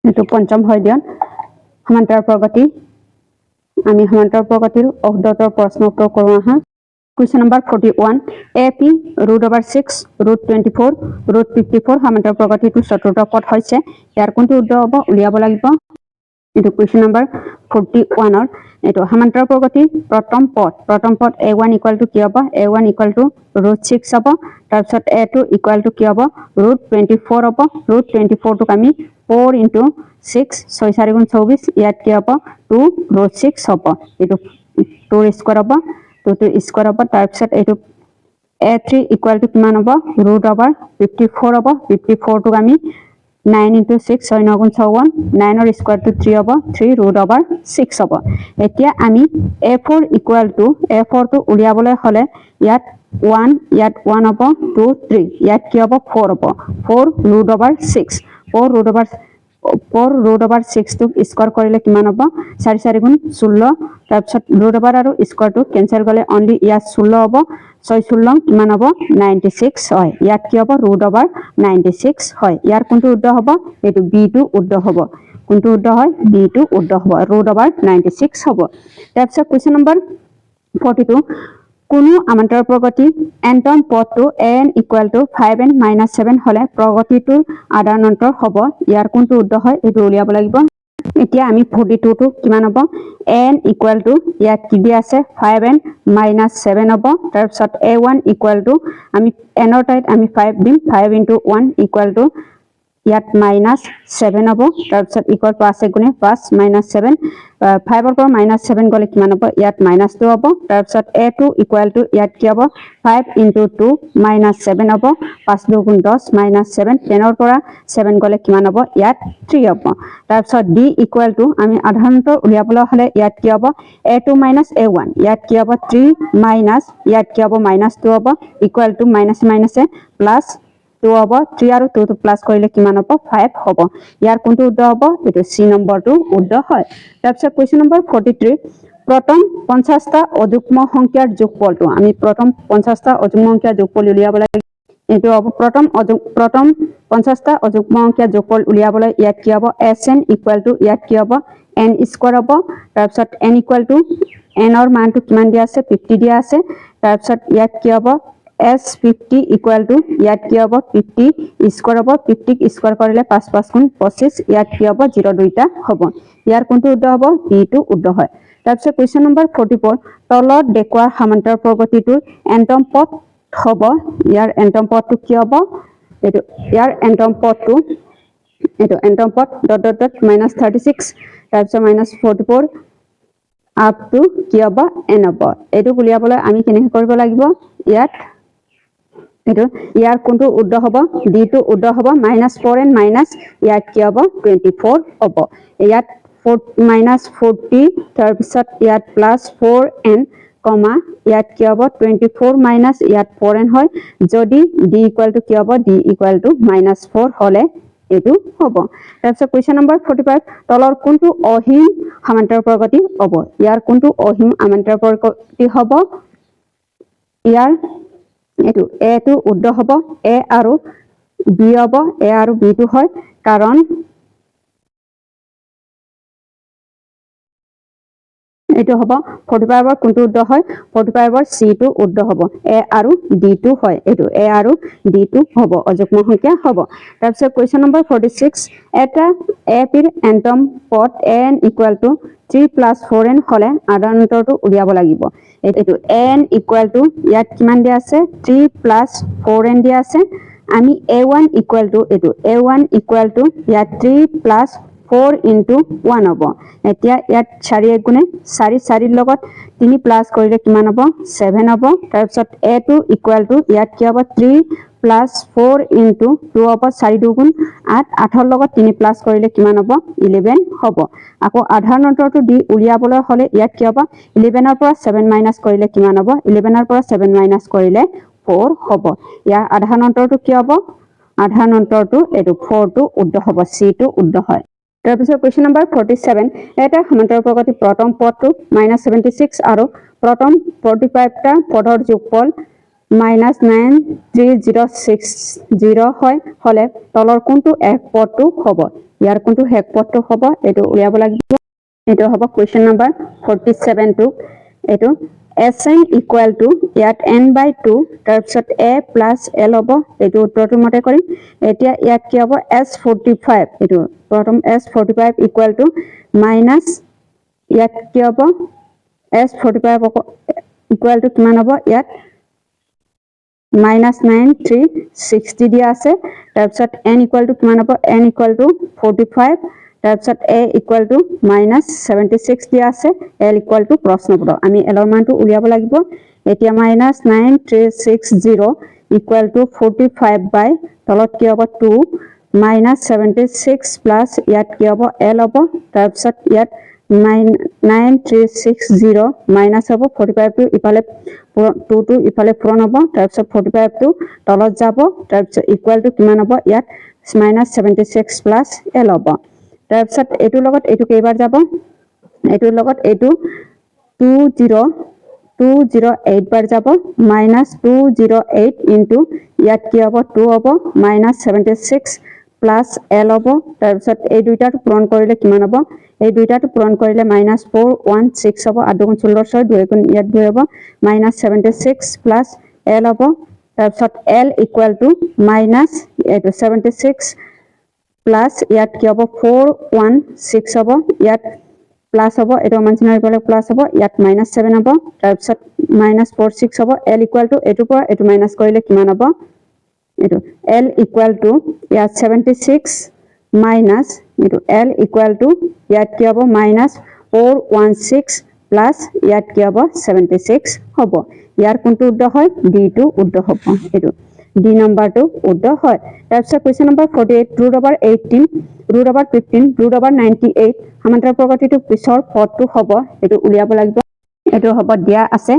এটো পঞ্চম হয় দিয়ন সমান্তৰাল প্ৰগতি আমি সমান্তৰাল প্ৰগতিৰ অৰ্ধতৰ প্ৰশ্ন উত্তৰ কৰো আহা Question number 41 AP √6 √24 √54 সমান্তৰাল প্ৰগতিটো চতুৰ্থ পদ হৈছে ইয়াৰ কোনটো উত্তৰ হ'ব উলিয়াব লাগিব এটো question number 41 ৰ এটো সমান্তৰাল প্ৰগতিৰ প্ৰথম পদ A1 = কি হ'ব A1 = √6 হ'ব তাৰ পিছত A2 = কি হ'ব √24 হ'ব √24 টোক আমি 4 * 6 6 4 * 24 ইয়াত কি হ'ব 2 √6 হ'ব এটো 2 স্কয়াৰ হ'ব 2 স্কয়াৰ হ'ব তাৰ পিছত এটো A3 = কিমান হ'ব √54 হ'ব 54 টোক আমি 9 * 6 6 9 * 54 9 ৰ স্কয়াৰ টো 3 হ'ব 3 √6 হ'ব এতিয়া আমি A4 টো উলিয়াবলৈ হলে ইয়াত 1 ইয়াত 1 হ'ব 2 3 ইয়াত কি হ'ব 4 হ'ব 4 √6 4 √6 টো স্কয়াৰ কৰিলে কিমান হ'ব 4 4 * 16 তাৰ পিছত √, আৰু স্কয়াৰ টো কেনসেল গলে অনলি ইয়াত 16 হ'ব 6 16 কিমান হ'ব 96 হয় ইয়াত কি হ'ব √96 হয় ইয়াৰ কোনটো উত্তৰ হ'ব এটো বি টো উত্তৰ হ'ব কোনটো উত্তৰ হয় বি টো উত্তৰ হ'ব √96 হ'ব তাৰ পিছত কোৱেশ্চন নম্বৰ 42 কোনো আমান্তৰ প্ৰগতি এন্টম পদটো n = 5n - 7 হলে প্ৰগতিটোৰ আধাৰ হ'ব ইয়াৰ কোনটো উত্তৰ হয় এটো উলিয়াব লাগিব এতিয়া আমি 42 টো কিমান হ'ব n = ইয়াত কি দিয়া আছে 5n - 7 হ'ব তাৰ পিছত a1 = আমি n ৰ ঠাইত আমি 5 দিম 5 * 1 = ইয়াত -7 হ'ব তাৰ পিছত ইকুৱেল টু আছে গুণে 5 - 7 5 ৰ পৰা -7 গলে কিমান হ'ব ইয়াত -2 হ'ব তাৰ পিছত a2 = ইয়াত কি হ'ব 5 * 2 -7 হ'ব 5 * 2 = 10 -7 10 ৰ পৰা 7 গলে কিমান হ'ব ইয়াত 3 হ'ব তাৰ পিছত d = আমি আধাৰ উলিয়াবলৈ হলে ইয়াত কি হ'ব a2 - a1 ইয়াত কি হ'ব 3 - ইয়াত কি হ'ব -2 হ'ব ইকুৱেল টু প্লাস 2 হ'ব 3 আৰু 2 টো প্লাস কৰিলে কিমান হ'ব 5 হ'ব ইয়াৰ কোনটো উত্তৰ হ'ব এটো সি নম্বৰটো উত্তৰ হয় তাৰপিছত কোৱেশ্চন নম্বৰ 43 প্ৰথম 50টা অযুগ্ম সংখ্যাৰ যোগফলটো আমি প্ৰথম 50টা অযুগ্ম সংখ্যাৰ যোগফল উলিয়াবলৈ এটো হ'ব প্ৰথম 50টা অযুগ্ম সংখ্যাৰ যোগফল উলিয়াবলৈ ইয়াত কি হ'ব sn = ইয়াত কি হ'ব n² হ'ব তাৰপিছত n = n ৰ মানটো কিমান দিয়া আছে 50 দিয়া আছে তাৰপিছত ইয়াত কি হ'ব s50 = ইয়াত কি হ'ব 50 স্কয়াৰ হ'ব 50 ক স্কয়াৰ কৰিলে 5 5 গুণ 25 ইয়াত কি হ'ব 0 দুইটা হ'ব ইয়াৰ কোনটো উত্তৰ হ'ব বি টো উত্তৰ হয় তাৰপিছত কোৱেশ্চন নম্বৰ 44 তলত দেখুওৱা সমান্তৰাল প্ৰগতিটোৰ এন্টম পদ হ'ব ইয়াৰ এন্টম পদটো কি হ'ব এটো ইয়াৰ এন্টম পদটো এটো এন্টম পদ ... -36 তাৰপিছত -44 আপ টু কি হ'ব n হ'ব এটো উলিয়াবলৈ আমি কেনেকৈ কৰিব লাগিব ইয়াত এটো ইয়াৰ কোনটো উত্তৰ হ'ব ডি টো উত্তৰ হ'ব -4n - ইয়াত কি হ'ব 24 হ'ব ইয়াত 40 তাৰ পিছত ইয়াত +4n ইয়াত কি হ'ব 24 - ইয়াত 4n হয় যদি d = কি হ'ব d = -4 হলে এটো হ'ব তাৰপিছত কোৱেশ্চন নম্বৰ 45 তলৰ কোনটো অহিম সমান্তৰাল প্ৰগতি হ'ব ইয়াৰ কোনটো অহিম সমান্তৰাল প্ৰগতি হ'ব ইয়াৰ এটো a টো উত্তৰ হ'ব a আৰু b হ'ব a আৰু b টো হয় কাৰণ এটো হ'ব 45 ৰ কোনটো উত্তৰ হয় 45 ৰ c টো উত্তৰ হ'ব a আৰু d টো হয় এটো a আৰু d টো হ'ব অযুগ্ম সংখ্যা হ'ব তাৰপিছত কোৱেশ্চন নম্বৰ 46 এটা a ৰ এন্টম পদ n = 3 + 4n হলে আধাৰ অন্তৰটো উলিয়াব লাগিব এটো n = ইয়াত কিমান দিয়া আছে 3 + 4n দিয়া আছে আমি a1 = এটো a1 = ইয়াত 3 + 4 * 1 হ'ব এতিয়া ইয়াত 4 1 গুণে 4 4 ৰ লগত 3 প্লাস কৰিলে কিমান হ'ব 7 হ'ব তাৰ পিছত a2 = ইয়াত কি হ'ব 3 + 4 * 2 হ'ব 4 2 গুণ 8 8 ৰ লগত 3 প্লাস কৰিলে কিমান হ'ব 11 হ'ব আকৌ আধাৰ অন্তৰটো দি উলিয়াবলৈ হলে ইয়াত কি হ'ব 11 ৰ পৰা 7 মাইনাস কৰিলে কিমান হ'ব 11 ৰ পৰা 7 মাইনাস কৰিলে 4 হ'ব ইয়াৰ আধাৰ অন্তৰটো কি হ'ব আধাৰ অন্তৰটো এটো 4 টো উত্তৰ হ'ব c টো উত্তৰ হয় তাৰপিছত কোৱেশ্চন নম্বৰ 47 এটা সমান্তৰাল প্ৰগতি প্ৰথম পদটো -76 আৰু প্ৰথম 45 টা পদৰ যোগফল -9360 হয় হলে তলৰ কোনটো এক পদটো হ'ব ইয়াৰ কোনটো হেক পদটো হ'ব এটো উলিয়াব লাগিব এটো হ'ব কোৱেশ্চন নম্বৰ 47 টু এটো Sn equal to ইয়াত n by 2 তাৰ পিছত a plus l হ'ব এটো উত্তৰটো মতে কৰিম এতিয়া ইয়াত কি হ'ব s45 এটো প্ৰথম s45 equal to minus ইয়াত কি হ'ব s45 equal to কিমান হ'ব ইয়াত minus 9360 দিয়া আছে তাৰ পিছত n equal to কিমান হ'ব n equal to 45 তাৰ পিছত a equal to minus 76 দিয়া আছে l equal to প্ৰশ্নপদ আমি l ৰ মানটো উলিয়াব লাগিব এতিয়া minus 9360 equal to 45 by তলত কি হ'ব 2 minus 76 plus ইয়াত কি হ'ব l হ'ব তাৰ পিছত ইয়াত 9360 minus হ'ব 45 টো ইফালে 2 টো ইফালে পূৰণ হ'ব তাৰ পিছত 45 টো তলত যাব তাৰ পিছত ইকুৱেল টু কিমান হ'ব ইয়াত minus 76 plus l হ'ব তাৰ পিছত এটো লগত এটো কেইবাৰ যাব এটোৰ লগত এটো 208 বাৰ যাব minus 208 into ইয়াত কি হ'ব 2 হ'ব minus 76 plus l হ'ব তাৰ পিছত এই দুইটাটো পূৰণ কৰিলে কিমান হ'ব এই দুইটাটো পূৰণ কৰিলে minus 416 হ'ব আৰু দুগুণ 16 2 গুণ ইয়াত 2 হ'ব minus 76 plus l হ'ব তাৰ পিছত l equal to minus 76 plus ইয়াত কি হ'ব 416 হ'ব ইয়াত প্লাস হ'ব এটো মানচিনাৰ পৰা প্লাস হ'ব ইয়াত minus 7 হ'ব তাৰ পিছত minus 46 হ'ব l equal to এটো পৰা এটো মাইনাস কৰিলে কিমান হ'ব এটো l equal to ইয়াত 76 minus এটো l equal to ইয়াত কি হ'ব minus 416 plus ইয়াত কি হ'ব 76 হ'ব ইয়াৰ কোনটো উত্তৰ হয় d টো উত্তৰ হ'ব এটো d নম্বৰটো উত্তৰ হয় তাৰপিছত question number 48 root over 18 root over 15 root over 98 সমান্তৰাল প্ৰগতিটো পিছৰ পদটো হ'ব এটো উলিয়াব লাগিব এটো হ'ব দিয়া আছে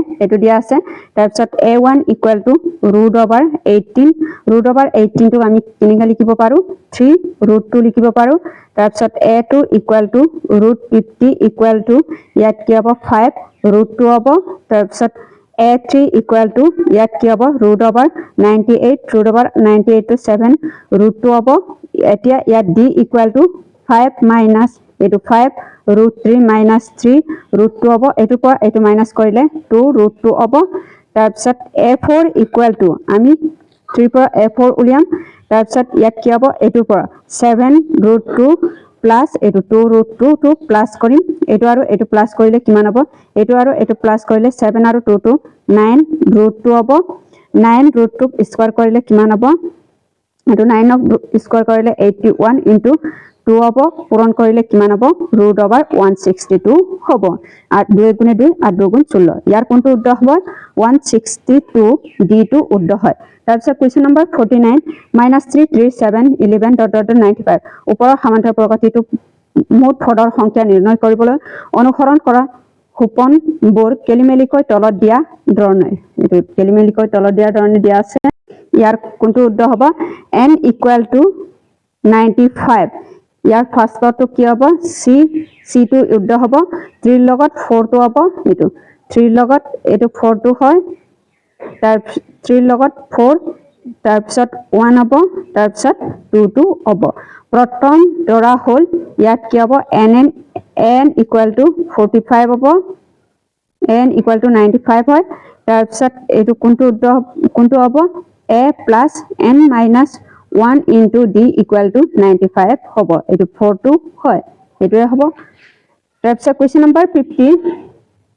তাৰপিছত a1 equal to root over 18 root over 18 টো আমি কেনেকৈ লিখিব পাৰো 3 root 2 লিখিব পাৰো তাৰপিছত a2 equal to root 50 equal to ইয়াত কি হ'ব 5 root 2 হ'ব তাৰপিছত a3 equal to ইয়াত কি হ'ব root over 98 root over 98 to 7 root 2 হ'ব এতিয়া ইয়াত d equal to 5 minus এটো 5 root 3 minus 3 root 2 হ'ব এটো পৰা এটো মাইনাস কৰিলে 2 root 2 হ'ব তাৰপিছত a4 equal to আমি 3 পৰা a4 উলিয়াম তাৰপিছত ইয়াত কি হ'ব এটো পৰা 7 root 2 plus এটো 2 root 2 to plus কৰিম এটো আৰু এটো প্লাস কৰিলে কিমান হ'ব এটো আৰু এটো প্লাস কৰিলে 7 আৰু 2 to 9 root 2 হ'ব 9 root 2 স্কয়ার কৰিলে কিমান হ'ব এটো 9 ক স্কয়াৰ কৰিলে 81 into 2 হ'ব পূৰণ কৰিলে কিমান হ'ব root over 162 হ'ব আৰু 2 গুণে 2 আৰু 2 গুণ 16 ইয়াৰ কোনটো উত্তৰ হ'ব 162 d টো উত্তৰ হয় তাৰপিছত কোৱেশ্চন নম্বৰ 49 -3 3 7 11 .95 ওপৰৰ সমান্তৰাল প্ৰগতিটো মুঠ পদৰ সংখ্যা নিৰ্ণয় কৰিবলৈ অনুসৰণ কৰা সোপনবোৰ কেলিমেলিকৈ তলত দিয়া ধৰণে এটো কেলিমেলিকৈ তলত দিয়া ধৰণে দিয়া আছে ইয়াৰ কোনটো উত্তৰ হ'ব n equal to 95 ইয়াৰ ফাৰ্ষ্টটো কি হ'ব c টো উত্তৰ হ'ব 3 লগত 4 টো হ'ব এটো 3 লগত এটো 4 টো হয় তাৰ 3 লগত 4 তাৰ পিছত 1 হ'ব তাৰ পিছত 2 টো হ'ব প্ৰথম ধৰা হল ইয়াত কি হ'ব n equal to 45 হ'ব n equal to 95 হয় তাৰ পিছত এটো কোনটো হ'ব a plus n minus 1 into d equal to 95 হ'ব এটো 4 টো হয় এটোৱে হ'ব তাৰপিছত কোৱেশ্চন নম্বৰ 50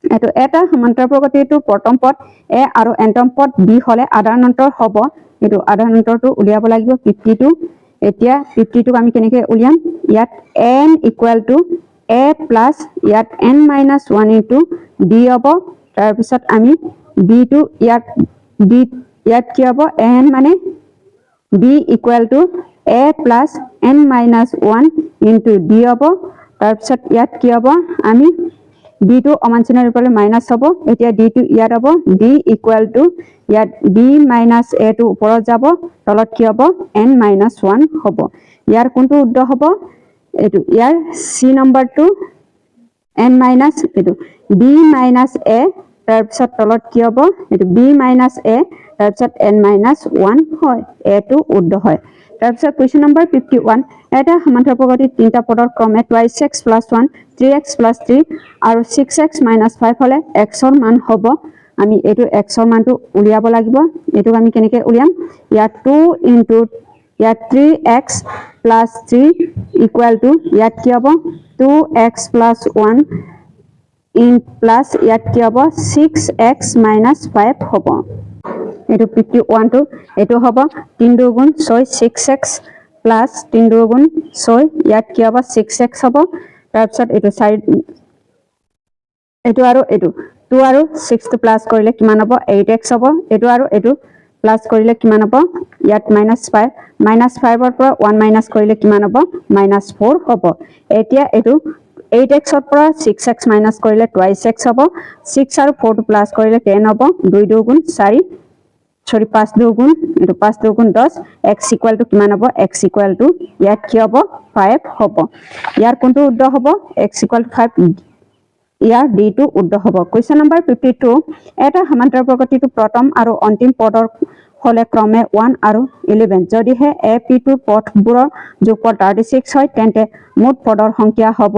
এটো এটা সমান্তৰাল প্ৰগতিটো প্ৰথম পদ a আৰু nতম পদ b হলে আধাৰ অন্তৰ হ'ব এটো আধাৰ অন্তৰটো উলিয়াব লাগিব 52 এতিয়া 52 আমি কেনেকৈ উলিয়াম ইয়াত n equal to a plus ইয়াত n minus 1 into d হ'ব তাৰ পিছত আমি b টো ইয়াত কি হ'ব n মানে b equal to a plus n minus 1 into d হ'ব তাৰ পিছত ইয়াত কি হ'ব আমি d টো অমানচিনৰ ৰূপলৈ মাইনাস হ'ব এতিয়া d টো ইয়াত হ'ব d equal to ইয়াত b minus a টো ওপৰত যাব তলত কি হ'ব n minus 1 হ'ব ইয়াৰ কোনটো উত্তৰ হ'ব এটো ইয়াৰ c নম্বৰটো n minus এটো b minus a তাৰ পিছত তলত কি হ'ব এটো b minus a তাৰ পিছত n minus 1 হয় a টো উত্তৰ হয় তাৰপিছত কুৱেশ্যন নম্বৰ 51 এটা সমান্তৰাল প্ৰগতিত তিনিটা পদৰ ক্ৰমে 2x + 1 3x + 3 আৰু 6x - 5 হলে x ৰ মান হ'ব আমি এটো x ৰ মানটো উলিয়াব লাগিব এটো আমি কেনেকৈ উলিয়াম ইয়াত 2 * ইয়াত 3x + 3 = ইয়াত কি হ'ব 2x + 1 প্লাস ইয়াত কি হ'ব 6x - 5 হ'ব এটো 51 টো এটো হ'ব 3 * 2 = 6 6x প্লাস 3 * 2 = 6 ইয়াত কি হ'ব 6x হ'ব তাৰপিছত এটো সাইড এটো আৰু এটো 2 আৰু 6 টো প্লাস কৰিলে কিমান হ'ব 8x হ'ব এটো আৰু এটো প্লাস কৰিলে কিমান হ'ব ইয়াত -5 -5 ৰ পৰা 1 মাইনাস কৰিলে কিমান হ'ব -4 হ'ব এতিয়া এটো 8x ৰ পৰা 6x মাইনাস কৰিলে 2x হ'ব 6 আৰু 4 টো প্লাস কৰিলে 10 হ'ব 2 * 2 = 4 সরি 5 * 2 = এটো 5 * 2 = 10 x = কিমান হ'ব x = ইয়াত কি হ'ব 5 হ'ব ইয়াৰ কোনটো উত্তৰ হ'ব x = 5 ইয়াৰ d টো উত্তৰ হ'ব কোৱেশ্চন নম্বৰ 52 এটা সমান্তৰাল প্ৰগতিটো প্ৰথম আৰু অন্তিম পদৰ হলে ক্ৰমে 1 আৰু 11 যদিহে a p টোৰ পদবোৰৰ যোগফল 36 হয় তেন্তে মুঠ পদৰ সংখ্যা হ'ব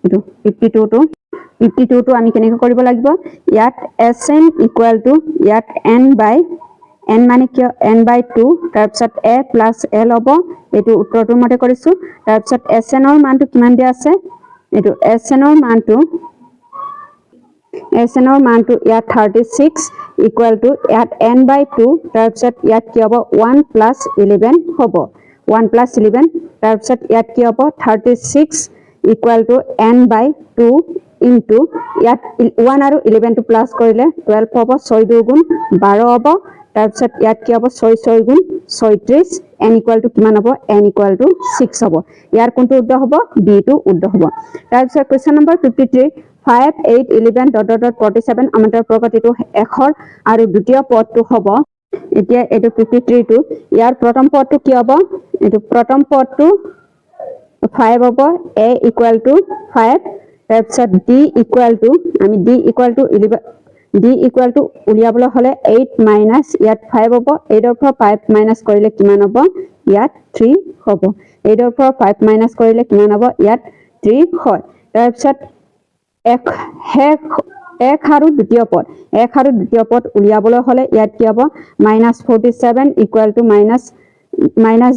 এটো 52 টো আমি কেনেকৈ কৰিব লাগিব ইয়াত sn = ইয়াত n মানে কি n/2 তাৰপিছত a + l হ'ব এটো উত্তৰটোৰ মতে কৰিছো তাৰপিছত sn ৰ মানটো কিমান দিয়া আছে এটো sn ৰ মানটো ইয়াত 36 = ইয়াত n/2 তাৰপিছত ইয়াত কি হ'ব 1 + 11 হ'ব 1 + 11 তাৰপিছত ইয়াত কি হ'ব 36 = n/2 into ইয়াত 1 আৰু 11 টো প্লাস কৰিলে 12 হ'ব 6 * 2 = 12 হ'ব তাৰপিছত ইয়াত কি হ'ব 6 * 6 = 36 n = কিমান হ'ব n = 6 হ'ব ইয়াৰ কোনটো উত্তৰ হ'ব d টো উত্তৰ হ'ব তাৰপিছত কোৱেশ্চন নম্বৰ 53 5 8 11 ... 47 সমান্তৰাল প্ৰগতিটো এখৰ আৰু দ্বিতীয় পদটো হ'ব এতিয়া এটো 53 টো ইয়াৰ প্ৰথম পদটো কি হ'ব এটো প্ৰথম পদটো 5 হ'ব a = 5 তাৰপিছত d = আমি d উলিয়াবলৈ হলে 8 মাইনাস ইয়াত 5 হ'ব 8 ৰ পৰা 5 মাইনাস কৰিলে কিমান হ'ব ইয়াত 3 হ'ব 8 ৰ পৰা 5 মাইনাস কৰিলে কিমান হ'ব ইয়াত 3 হয় তাৰপিছত এক আৰু দ্বিতীয় পদ উলিয়াবলৈ হলে ইয়াত কি হ'ব -47 -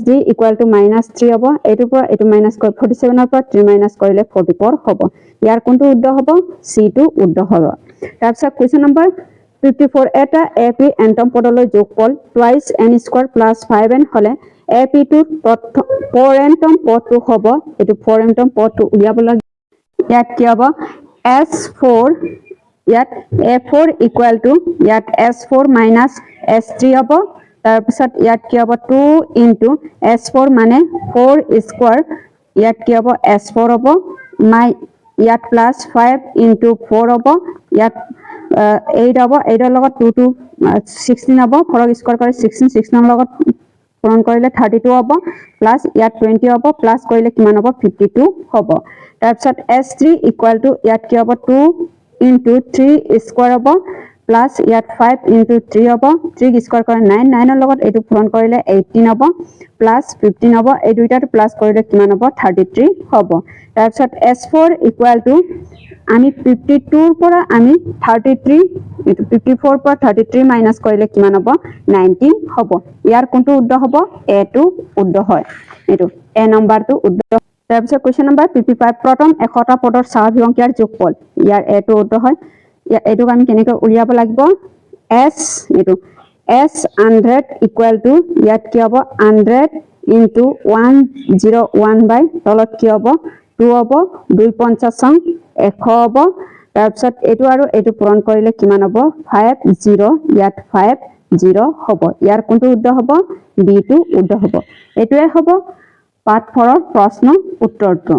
d = -3 হ'ব এটোৰ পৰা এটো মাইনাস কৰি 47 ৰ পৰা 3 মাইনাস কৰিলে 44 হ'ব ইয়াৰ কোনটো উত্তৰ হ'ব c টো উত্তৰ হ'ব তাৰপিছত কোৱেশ্চন নম্বৰ 54 এটা ap এন্টম পদলৈ যোগফল 2n² + 5n হলে ap টোৰ 4nতম পদটো হ'ব এটো 4nতম পদটো উলিয়াবলৈ ইয়াত কি হ'ব s4 ইয়াত a4 = ইয়াত s4 - s3 হ'ব তাৰপিছত ইয়াত কি হ'ব 2 * s4 মানে 4 স্কয়াৰ ইয়াত কি হ'ব s4 হ'ব ইয়াত প্লাস 5 * 4 হ'ব ইয়াত 8 হ'ব 8 ৰ লগত 2 টো 16 হ'ব 4 ক স্কয়াৰ কৰি 16 ৰ লগত পূৰণ কৰিলে 32 হ'ব প্লাস ইয়াত 20 হ'ব প্লাস কৰিলে কিমান হ'ব 52 হ'ব তাৰপিছত s3 = ইয়াত কি হ'ব 2 * 3 স্কয়াৰ হ'ব প্লাস ইয়াত 5 * 3 হ'ব 3 ক স্কয়াৰ কৰি 9 9 ৰ লগত এটো পূৰণ কৰিলে 18 হ'ব প্লাস 15 হ'ব এই দুইটাটো প্লাস কৰিলে কিমান হ'ব 33 হ'ব তাৰপিছত s4 = আমি 52 ৰ পৰা আমি 33 54 ৰ পৰা 33 মাইনাস কৰিলে কিমান হ'ব 19 হ'ব ইয়াৰ কোনটো উত্তৰ হ'ব a টো উত্তৰ হয় এটো a নম্বৰটো উত্তৰ তাৰপিছত কোৱেশ্চন নম্বৰ 55 প্ৰথম এশটা পদৰ স্বাভাৱিক সংখ্যাৰ যোগফল ইয়াৰ a টো উত্তৰ হয় এটোক আমি কেনেকৈ উলিয়াব লাগিব s 100 = ইয়াত কি হ'ব 100 * 101 তলত কি হ'ব 2 হ'ব 2 × 50 = 100 হ'ব তাৰপিছত এটো আৰু এটো পূৰণ কৰিলে কিমান হ'ব 50 ইয়াত 50 হ'ব ইয়াৰ কোনটো উত্তৰ হ'ব d টো উত্তৰ হ'ব এটোৱে হ'ব পাঠ 4 ৰ প্ৰশ্ন উত্তৰটো